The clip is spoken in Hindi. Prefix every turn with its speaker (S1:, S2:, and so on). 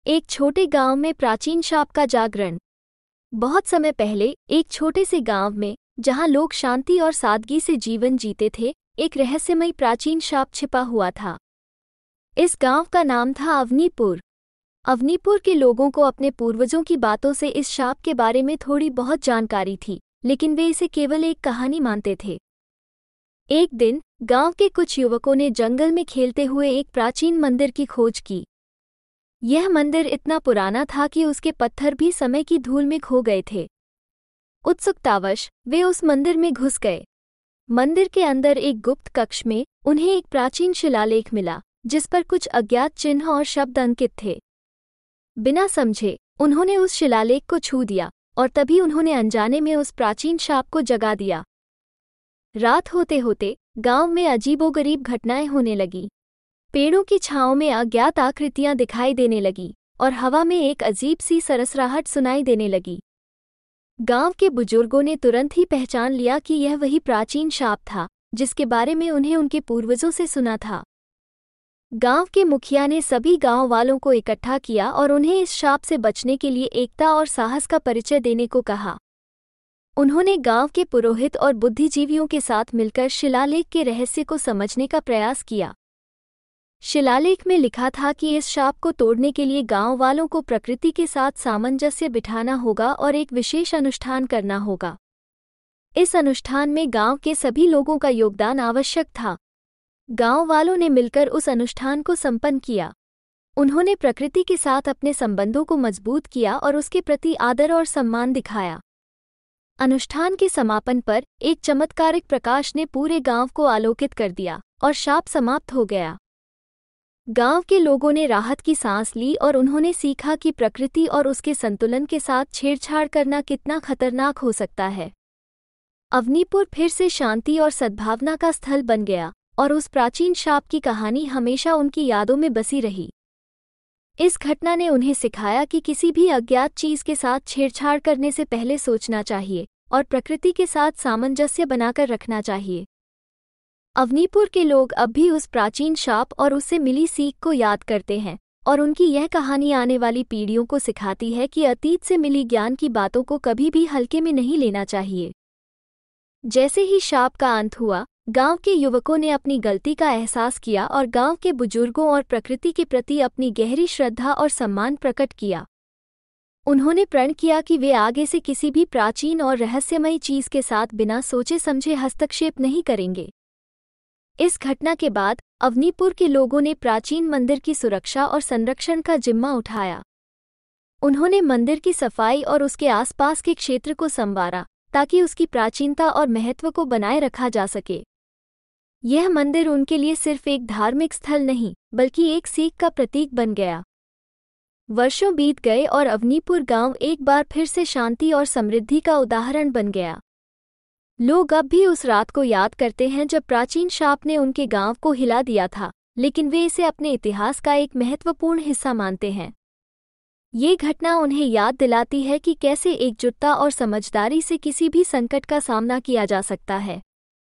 S1: एक छोटे गांव में प्राचीन शाप का जागरण। बहुत समय पहले एक छोटे से गांव में, जहां लोग शांति और सादगी से जीवन जीते थे, एक रहस्यमयी प्राचीन शाप छिपा हुआ था। इस गांव का नाम था अवनीपुर। अवनीपुर के लोगों को अपने पूर्वजों की बातों से इस शाप के बारे में थोड़ी बहुत जानकारी थी, लेकिन वे इसे केवल एक कहानी मानते थे। एक दिन गांव के कुछ युवकों ने जंगल में खेलते हुए एक प्राचीन मंदिर की खोज की। यह मंदिर इतना पुराना था कि उसके पत्थर भी समय की धूल में खो गए थे। उत्सुकतावश वे उस मंदिर में घुस गए। मंदिर के अंदर एक गुप्त कक्ष में उन्हें एक प्राचीन शिलालेख मिला, जिस पर कुछ अज्ञात चिन्ह और शब्द अंकित थे। बिना समझे उन्होंने उस शिलालेख को छू दिया और तभी उन्होंने अनजाने में उस प्राचीन शाप को जगा दिया। रात होते होते गांव में अजीबोगरीब घटनाएं होने लगीं। पेड़ों की छांव में अज्ञात आकृतियां दिखाई देने लगीं और हवा में एक अजीब सी सरसराहट सुनाई देने लगी। गांव के बुजुर्गों ने तुरंत ही पहचान लिया कि यह वही प्राचीन शाप था जिसके बारे में उन्हें उनके पूर्वजों से सुना था। गांव के मुखिया ने सभी गांव वालों को इकट्ठा किया और उन्हें इस शाप से बचने के लिए एकता और साहस का परिचय देने को कहा। उन्होंने गांव के पुरोहित और बुद्धिजीवियों के साथ मिलकर शिलालेख के रहस्य को समझने का प्रयास किया। शिलालेख में लिखा था कि इस शाप को तोड़ने के लिए गांव वालों को प्रकृति के साथ सामंजस्य बिठाना होगा और एक विशेष अनुष्ठान करना होगा। इस अनुष्ठान में गांव के सभी लोगों का योगदान आवश्यक था। गांव वालों ने मिलकर उस अनुष्ठान को संपन्न किया। उन्होंने प्रकृति के साथ अपने संबंधों को मजबूत किया और उसके प्रति आदर और सम्मान दिखाया। अनुष्ठान के समापन पर एक चमत्कारिक प्रकाश ने पूरे गांव को आलोकित कर दिया और शाप समाप्त हो गया। गांव के लोगों ने राहत की सांस ली और उन्होंने सीखा कि प्रकृति और उसके संतुलन के साथ छेड़छाड़ करना कितना खतरनाक हो सकता है। अवनीपुर फिर से शांति और सद्भावना का स्थल बन गया और उस प्राचीन शाप की कहानी हमेशा उनकी यादों में बसी रही। इस घटना ने उन्हें सिखाया कि किसी भी अज्ञात चीज के साथ छेड़छाड़ करने से पहले सोचना चाहिए और प्रकृति के साथ सामंजस्य बनाकर रखना चाहिए। अवनीपुर के लोग अब भी उस प्राचीन शाप और उससे मिली सीख को याद करते हैं और उनकी यह कहानी आने वाली पीढ़ियों को सिखाती है कि अतीत से मिली ज्ञान की बातों को कभी भी हल्के में नहीं लेना चाहिए। जैसे ही शाप का अंत हुआ, गांव के युवकों ने अपनी गलती का एहसास किया और गांव के बुजुर्गों और प्रकृति के प्रति अपनी गहरी श्रद्धा और सम्मान प्रकट किया। उन्होंने प्रण किया कि वे आगे से किसी भी प्राचीन और रहस्यमयी चीज के साथ बिना सोचे समझे हस्तक्षेप नहीं करेंगे। इस घटना के बाद अवनीपुर के लोगों ने प्राचीन मंदिर की सुरक्षा और संरक्षण का जिम्मा उठाया। उन्होंने मंदिर की सफाई और उसके आसपास के क्षेत्र को संवारा ताकि उसकी प्राचीनता और महत्व को बनाए रखा जा सके। यह मंदिर उनके लिए सिर्फ एक धार्मिक स्थल नहीं, बल्कि एक सीख का प्रतीक बन गया। वर्षों बीत गए और अवनीपुर गांव एक बार फिर से शांति और समृद्धि का उदाहरण बन गया। लोग अब भी उस रात को याद करते हैं जब प्राचीन शाप ने उनके गांव को हिला दिया था, लेकिन वे इसे अपने इतिहास का एक महत्वपूर्ण हिस्सा मानते हैं। ये घटना उन्हें याद दिलाती है कि कैसे एकजुटता और समझदारी से किसी भी संकट का सामना किया जा सकता है।